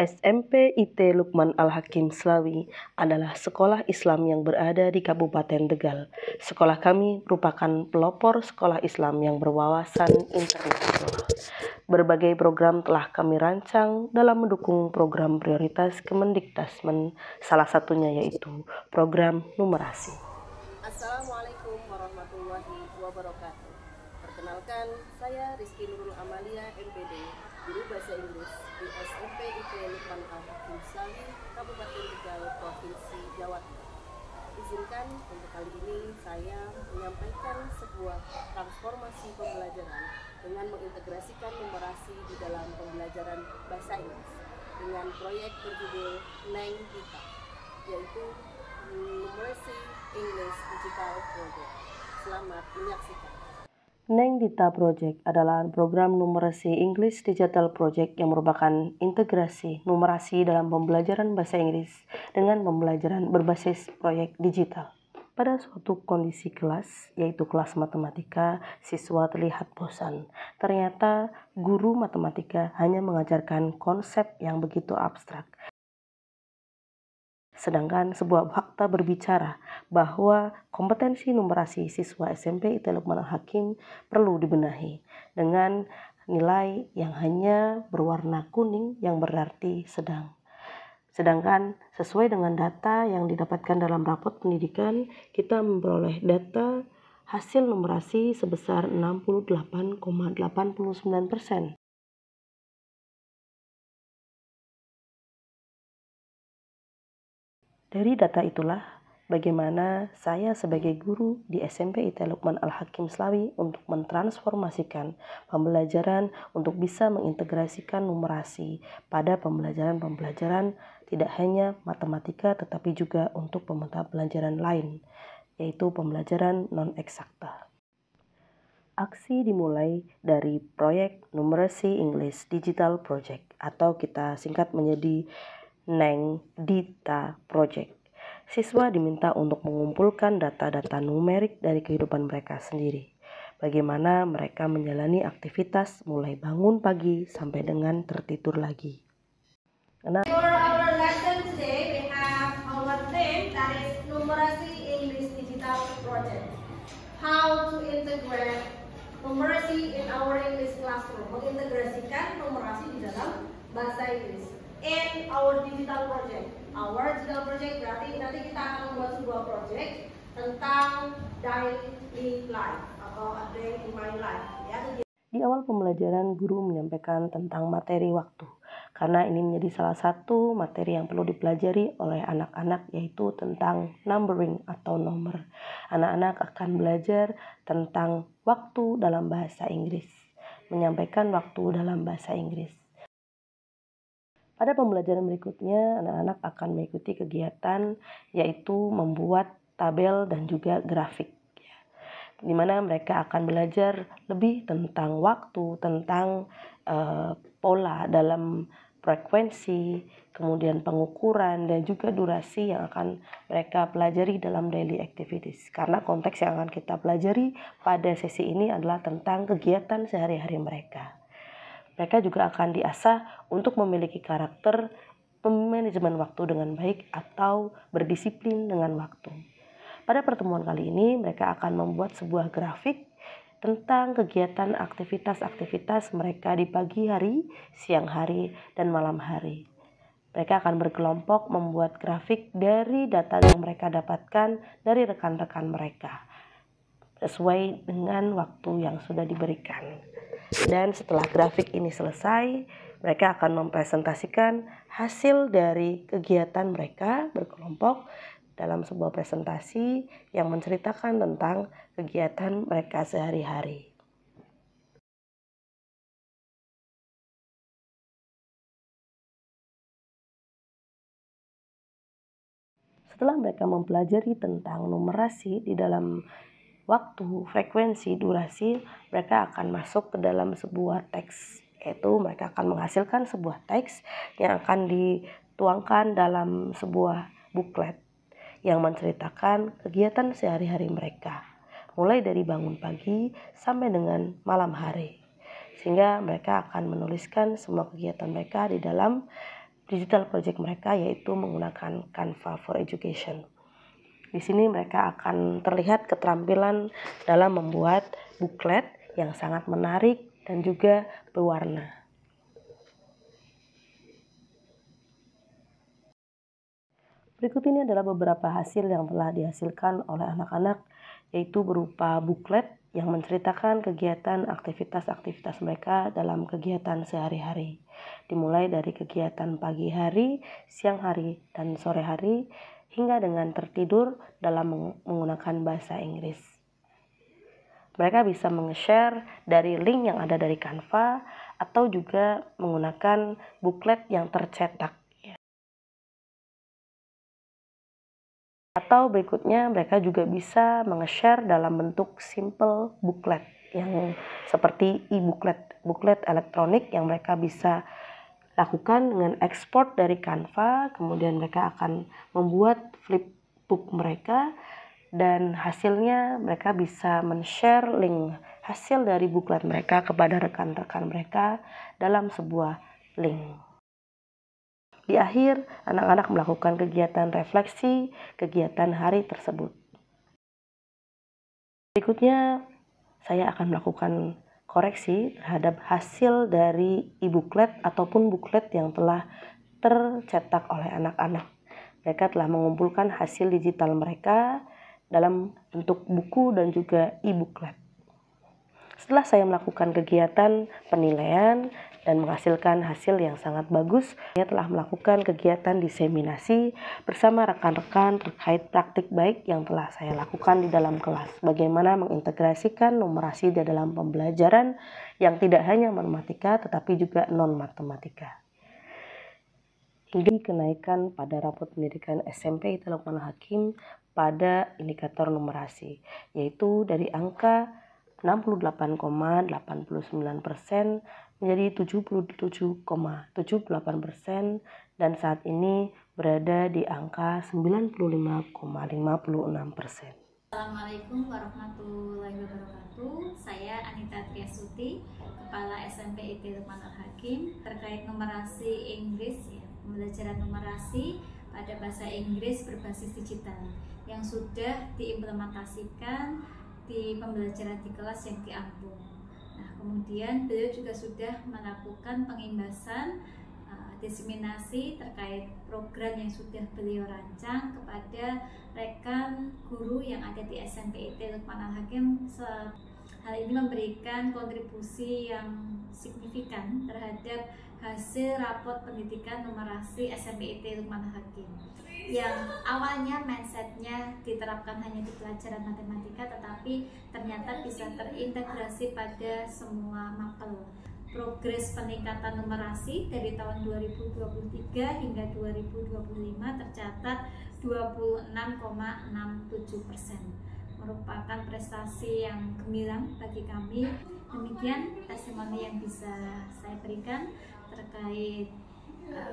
SMP IT Lukman Al-Hakim Slawi adalah sekolah Islam yang berada di Kabupaten Tegal. Sekolah kami merupakan pelopor sekolah Islam yang berwawasan internasional. Berbagai program telah kami rancang dalam mendukung program prioritas Kemendikbudristek, salah satunya yaitu program numerasi. Assalamualaikum warahmatullahi wabarakatuh. Perkenalkan, saya Rizky Nurul Amalia, MPD, Guru Bahasa Inggris di SMP IT Lukman Al-Hakim Slawi, Kabupaten Tegal, Provinsi Jawa Timur. Izinkan untuk kali ini saya menyampaikan sebuah transformasi pembelajaran dengan mengintegrasikan numerasi di dalam pembelajaran bahasa Inggris dengan proyek berjudul Neng Dita, yaitu Numeracy English Digital Project. Selamat menyaksikan. Neng Dita Project adalah program numerasi English Digital Project yang merupakan integrasi numerasi dalam pembelajaran bahasa Inggris dengan pembelajaran berbasis proyek digital. Pada suatu kondisi kelas, yaitu kelas matematika, siswa terlihat bosan. Ternyata guru matematika hanya mengajarkan konsep yang begitu abstrak. Sedangkan sebuah fakta berbicara bahwa kompetensi numerasi siswa SMP IT Lukman Al-Hakim perlu dibenahi dengan nilai yang hanya berwarna kuning yang berarti sedang. Sedangkan sesuai dengan data yang didapatkan dalam rapot pendidikan, kita memperoleh data hasil numerasi sebesar 68,89%. Dari data itulah bagaimana saya sebagai guru di SMP IT Lukman Al-Hakim Slawi untuk mentransformasikan pembelajaran untuk bisa mengintegrasikan numerasi pada pembelajaran-pembelajaran tidak hanya matematika tetapi juga untuk mata pelajaran lain, yaitu pembelajaran non-eksakta. Aksi dimulai dari proyek Numeracy English Digital Project atau kita singkat menjadi Neng Dita Project. Siswa diminta untuk mengumpulkan data-data numerik dari kehidupan mereka sendiri. Bagaimana mereka menjalani aktivitas mulai bangun pagi sampai dengan tertidur lagi. For our lesson today, we have our theme that is Numeracy English Digital Project. How to integrate numeracy in our English classroom. Mengintegrasikan numerasi di dalam bahasa Inggris. In our digital project. Our digital project berarti nanti kita akan membuat sebuah project tentang daily life atau day in my life. Ya. Di awal pembelajaran, guru menyampaikan tentang materi waktu, karena ini menjadi salah satu materi yang perlu dipelajari oleh anak-anak, yaitu tentang numbering atau nomor. Anak-anak akan belajar tentang waktu dalam bahasa Inggris, menyampaikan waktu dalam bahasa Inggris. Pada pembelajaran berikutnya, anak-anak akan mengikuti kegiatan yaitu membuat tabel dan juga grafik, di mana mereka akan belajar lebih tentang waktu, tentang pola dalam frekuensi, kemudian pengukuran dan juga durasi yang akan mereka pelajari dalam daily activities. Karena konteks yang akan kita pelajari pada sesi ini adalah tentang kegiatan sehari-hari mereka. Mereka juga akan diasah untuk memiliki karakter manajemen waktu dengan baik atau berdisiplin dengan waktu. Pada pertemuan kali ini, mereka akan membuat sebuah grafik tentang kegiatan aktivitas-aktivitas mereka di pagi hari, siang hari, dan malam hari. Mereka akan berkelompok membuat grafik dari data yang mereka dapatkan dari rekan-rekan mereka, sesuai dengan waktu yang sudah diberikan. Dan setelah grafik ini selesai, mereka akan mempresentasikan hasil dari kegiatan mereka berkelompok dalam sebuah presentasi yang menceritakan tentang kegiatan mereka sehari-hari. Setelah mereka mempelajari tentang numerasi di dalam waktu, frekuensi, durasi, mereka akan masuk ke dalam sebuah teks, yaitu mereka akan menghasilkan sebuah teks yang akan dituangkan dalam sebuah buklet yang menceritakan kegiatan sehari-hari mereka, mulai dari bangun pagi sampai dengan malam hari. Sehingga mereka akan menuliskan semua kegiatan mereka di dalam digital project mereka, yaitu menggunakan Canva for Education. Di sini mereka akan terlihat keterampilan dalam membuat booklet yang sangat menarik dan juga berwarna. Berikut ini adalah beberapa hasil yang telah dihasilkan oleh anak-anak, yaitu berupa booklet yang menceritakan kegiatan aktivitas-aktivitas mereka dalam kegiatan sehari-hari. Dimulai dari kegiatan pagi hari, siang hari, dan sore hari, hingga dengan tertidur dalam menggunakan bahasa Inggris. Mereka bisa meng-share dari link yang ada dari Canva atau juga menggunakan booklet yang tercetak. Atau berikutnya mereka juga bisa meng-share dalam bentuk simple booklet yang seperti booklet elektronik yang mereka bisa lakukan dengan ekspor dari Canva. Kemudian mereka akan membuat flipbook mereka dan hasilnya mereka bisa men-share link hasil dari booklet mereka kepada rekan-rekan mereka dalam sebuah link. Di akhir, anak-anak melakukan kegiatan refleksi kegiatan hari tersebut. Berikutnya, saya akan melakukan koreksi terhadap hasil dari e-booklet ataupun booklet yang telah tercetak oleh anak-anak. Mereka telah mengumpulkan hasil digital mereka dalam bentuk buku dan juga e-booklet. Setelah saya melakukan kegiatan penilaian dan menghasilkan hasil yang sangat bagus, saya telah melakukan kegiatan diseminasi bersama rekan-rekan terkait praktik baik yang telah saya lakukan di dalam kelas. Bagaimana mengintegrasikan numerasi di dalam pembelajaran yang tidak hanya matematika tetapi juga non-matematika. Hingga kenaikan pada rapot pendidikan SMP IT Lukman Al-Hakim pada indikator numerasi, yaitu dari angka 68,89% menjadi 77,78% dan saat ini berada di angka 95,56%. Assalamualaikum warahmatullahi wabarakatuh. Saya Anita Triasuti, Kepala SMP IT Lukman Al-Hakim, terkait numerasi Inggris, pembelajaran numerasi pada bahasa Inggris berbasis digital yang sudah diimplementasikan di pembelajaran di kelas yang di Ambung. Nah, kemudian beliau juga sudah melakukan pengimbasan diseminasi terkait program yang sudah beliau rancang kepada rekan guru yang ada di SMP IT Lukman Al-Hakim. Hal ini memberikan kontribusi yang signifikan terhadap hasil rapot pendidikan numerasi SMP IT Lukman Al-Hakim, yang awalnya mindsetnya diterapkan hanya di pelajaran matematika, tetapi ternyata bisa terintegrasi pada semua mapel. Progres peningkatan numerasi dari tahun 2023 hingga 2025 tercatat 26,67%, merupakan prestasi yang gemilang bagi kami. Demikian testimoni yang bisa saya berikan terkait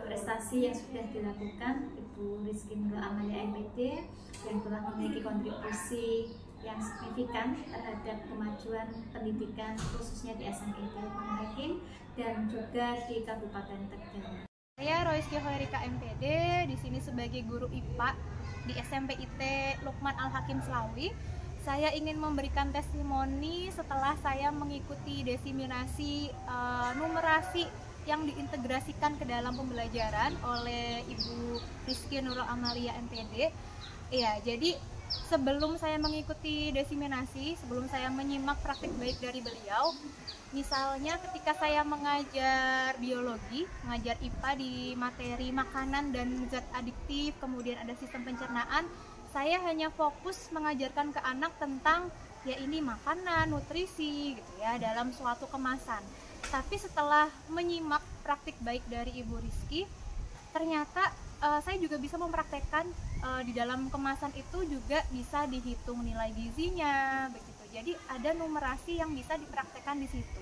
prestasi yang sudah dilakukan Ibu Rizky Nurul Amalia MPD yang telah memiliki kontribusi yang signifikan terhadap kemajuan pendidikan khususnya di SMP IT Lukman Al-Hakim dan juga di Kabupaten Tegal. Saya Royski Hoerika MPD, di sini sebagai guru IPA di SMP IT Lukman Al-Hakim Slawi. Saya ingin memberikan testimoni setelah saya mengikuti diseminasi numerasi yang diintegrasikan ke dalam pembelajaran oleh Ibu Rizky Nurul Amalia MPD. Iya, jadi sebelum saya mengikuti diseminasi, sebelum saya menyimak praktik baik dari beliau, misalnya ketika saya mengajar biologi, mengajar IPA di materi makanan dan zat adiktif, kemudian ada sistem pencernaan, saya hanya fokus mengajarkan ke anak tentang ya ini makanan, nutrisi gitu ya dalam suatu kemasan. Tapi setelah menyimak praktik baik dari Ibu Rizky, ternyata saya juga bisa mempraktekkan di dalam kemasan itu juga bisa dihitung nilai gizinya begitu. Jadi ada numerasi yang bisa dipraktekkan di situ.